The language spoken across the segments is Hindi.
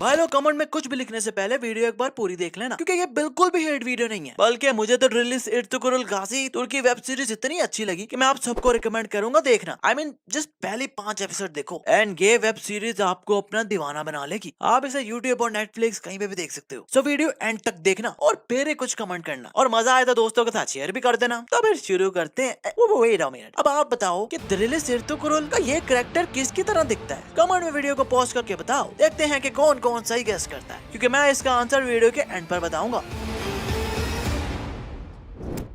भाई लोग कमेंट में कुछ भी लिखने से पहले वीडियो एक बार पूरी देख लेना, क्योंकि ये बिल्कुल भी हेट वीडियो नहीं है, बल्कि मुझे तो ड्रिलिस इर्तुगरुल गाजी तुर्की वेब सीरीज इतनी अच्छी लगी कि मैं आप सबको रिकमेंड करूंगा देखना। I mean, जस्ट पहले 5 एपिसोड देखो एंड ये वेब सीरीज आपको अपना दीवाना बना लेगी। आप इसे यूट्यूब और नेटफ्लिक्स कहीं पे भी देख सकते हो। सो वीडियो एंड तक देखना और फिर कुछ कमेंट करना, और मजा आए तो दोस्तों के साथ शेयर भी कर देना। तो फिर शुरू करते हैं। वेट अ मिनट, अब आप बताओ कि ड्रिलिस इर्तुगरुल का ये कैरेक्टर किसकी तरह दिखता है? कमेंट में वीडियो को पॉज करके बताओ। देखते हैं कि कौन कौन सही गेस करता है, क्योंकि मैं इसका आंसर वीडियो के एंड पर बताऊंगा।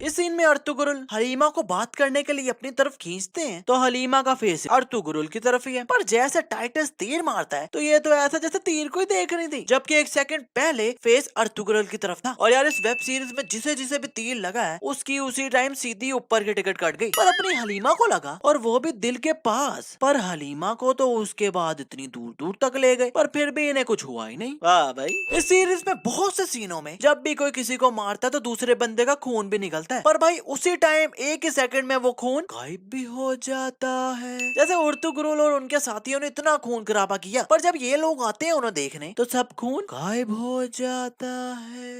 इस सीन में अर्तुगरुल हलीमा को बात करने के लिए अपनी तरफ खींचते हैं तो हलीमा का फेस अर्तुगरुल की तरफ ही है, पर जैसे टाइटस तीर मारता है तो ये तो ऐसा जैसे तीर को ही देख रही थी, जबकि एक सेकंड पहले फेस अर्तुगरुल की तरफ था। और यार इस वेब सीरीज में जिसे जिसे भी तीर लगा है उसकी उसी टाइम सीधी ऊपर की टिकट कट गई, पर अपनी हलीमा को लगा, और वो भी दिल के पास। पर हलीमा को तो उसके बाद इतनी दूर दूर तक ले गए, पर फिर भी इन्हें कुछ हुआ ही नहीं। वाह भाई, इस सीरीज में बहुत से सीनों में जब भी कोई किसी को मारता है तो दूसरे बंदे का खून भी निकलता है, पर भाई उसी टाइम एक ही सेकंड में वो खून गायब भी हो जाता है। जैसे अर्तुगरुल और उनके साथियों ने इतना खून खराबा किया, पर जब ये लोग आते हैं उन्हें देखने तो सब खून गायब हो जाता है।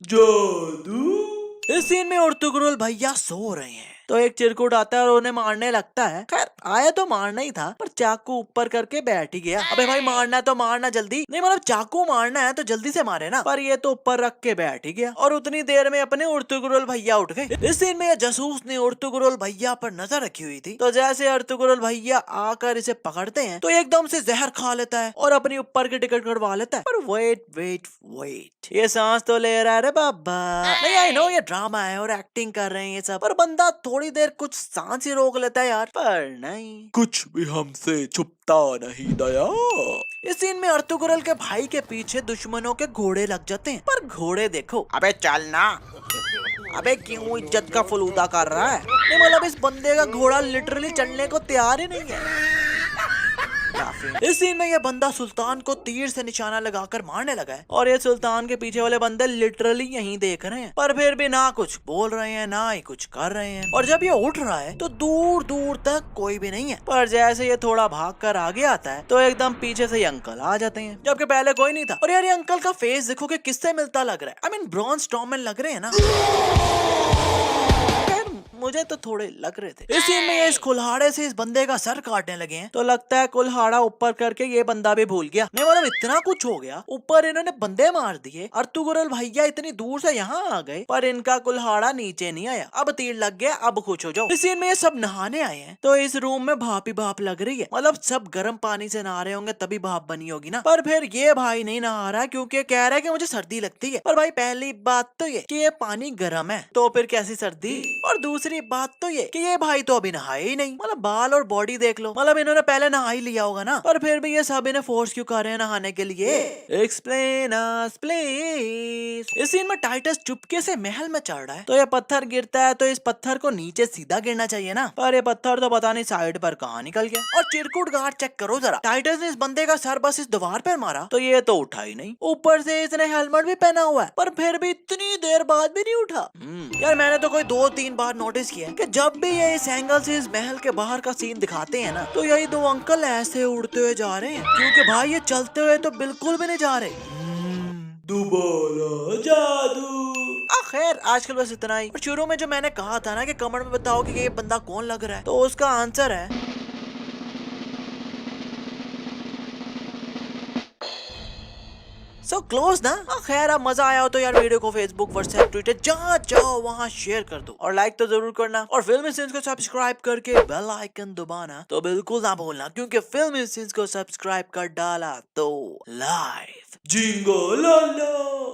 जादू। इस सीन में अर्तुगरुल भैया सो रहे हैं तो एक चिरकुट आता है और उन्हें मारने लगता है। खैर आया तो मारना ही था, पर चाकू ऊपर करके बैठ ही गया। अबे भाई मारना है तो मारना जल्दी, नहीं मतलब चाकू मारना है तो जल्दी से मारे ना, पर ये तो ऊपर रख के बैठ ही गया और उतनी देर में अपने अर्तुगरुल भैया उठ गए। इस सीन में ये जासूस ने अर्तुगरुल भैया पर नजर रखी हुई थी, तो जैसे अर्तुगरुल भैया आकर इसे पकड़ते हैं तो एकदम से जहर खा लेता है और अपनी ऊपर की टिकट कटवा लेता है। पर वेट वेट वेट, ये सांस तो ले रहा है रे बाबा। नहीं आई नो ये ड्रामा है और एक्टिंग कर रहे हैं ये सब, पर बंदा थोड़ी देर कुछ सांस ही रोक लेता है यार, पर नहीं, कुछ भी हमसे छुपता नहीं दया। इस सीन में अर्तुगरुल के भाई के पीछे दुश्मनों के घोड़े लग जाते हैं, पर घोड़े देखो, अबे चलना, अबे क्यों इज्जत का फलूदा कर रहा है? नहीं मतलब इस बंदे का घोड़ा लिटरली चलने को तैयार ही नहीं है। इस सीन में ये बंदा सुल्तान को तीर से निशाना लगाकर मारने लगा है, और ये सुल्तान के पीछे वाले बंदे लिटरली यहीं देख रहे हैं, पर फिर भी ना कुछ बोल रहे हैं ना ही कुछ कर रहे हैं। और जब ये उठ रहा है तो दूर दूर तक कोई भी नहीं है, पर जैसे ये थोड़ा भाग कर आगे आता है तो एकदम पीछे से ये अंकल आ जाते हैं, जबकि पहले कोई नहीं था। और यार ये अंकल का फेस देखो कि किससे मिलता लग रहा है। आई मीन ब्रॉन स्ट्रॉमैन लग रहे हैं ना, मुझे तो थोड़े लग रहे थे। इस सीन में ये इस कुल्हाड़े से इस बंदे का सर काटने लगे हैं, तो लगता है कुल्हाड़ा ऊपर करके ये बंदा भी भूल गया। नहीं मतलब इतना कुछ हो गया, ऊपर इन्होंने बंदे मार दिए, अर्तुगरुल भैया इतनी दूर से यहाँ आ गए, पर इनका कुल्हाड़ा नीचे नहीं आया। अब तीर लग गया, अब खुश हो जाओ। इस सीन में ये सब नहाने आए हैं, तो इस रूम में भाप ही भाप लग रही है, मतलब सब गर्म पानी से नहा रहे होंगे तभी भाप बनी होगी ना। पर फिर ये भाई नहीं नहा रहा क्योंकि कह रहा है कि मुझे सर्दी लगती है। पर भाई पहली बात तो ये कि ये पानी गर्म है, तो फिर कैसी सर्दी, और दूसरी बात तो ये कि ये भाई तो अभी नहाए ही नहीं, मतलब बाल और बॉडी देख लो, मतलब इन्होंने पहले नहा ही लिया होगा ना। पर फिर भी ये सब इन्हें फोर्स क्यों कर रहे हैं नहाने के लिए? Explain us please. इस सीन में टाइटस चुपके से महल में चढ़ रहा है, तो ये पत्थर गिरता है तो इस पत्थर को नीचे सीधा गिरना चाहिए ना, पर ये पत्थर तो पता नहीं साइड पर कहाँ निकल गया। और चिरकुट गार्ड चेक करो जरा, टाइटस ने इस बंदे का सर बस इस दीवार पर मारा तो ये तो उठा ही नहीं, ऊपर से इसने हेलमेट भी पहना हुआ है, पर फिर भी इतनी देर बाद भी नहीं उठा। यार मैंने तो कोई 2-3 बार नोटिस किया कि जब भी ये इस एंगल से इस महल के बाहर का सीन दिखाते हैं ना, तो यही दो अंकल ऐसे उड़ते हुए जा रहे हैं, क्योंकि भाई ये चलते हुए तो बिल्कुल भी नहीं जा रहे। दोबारा जादू। खैर आजकल बस इतना ही। और शुरू में जो मैंने कहा था ना कि कमेंट में बताओ कि ये बंदा कौन लग रहा है, तो उसका आंसर है सो क्लोज ना। खैर अब मजा आया हो तो यार वीडियो को फेसबुक व्हाट्सएप ट्विटर जहाँ चाहो वहाँ शेयर कर दो, और लाइक तो जरूर करना, और फिल्मी सीन्स को सब्सक्राइब करके बेल आइकन दबाना तो बिल्कुल ना भूलना, क्योंकि फिल्मी सीन्स को सब्सक्राइब कर डाला तो लाइफ जिंगो लाला।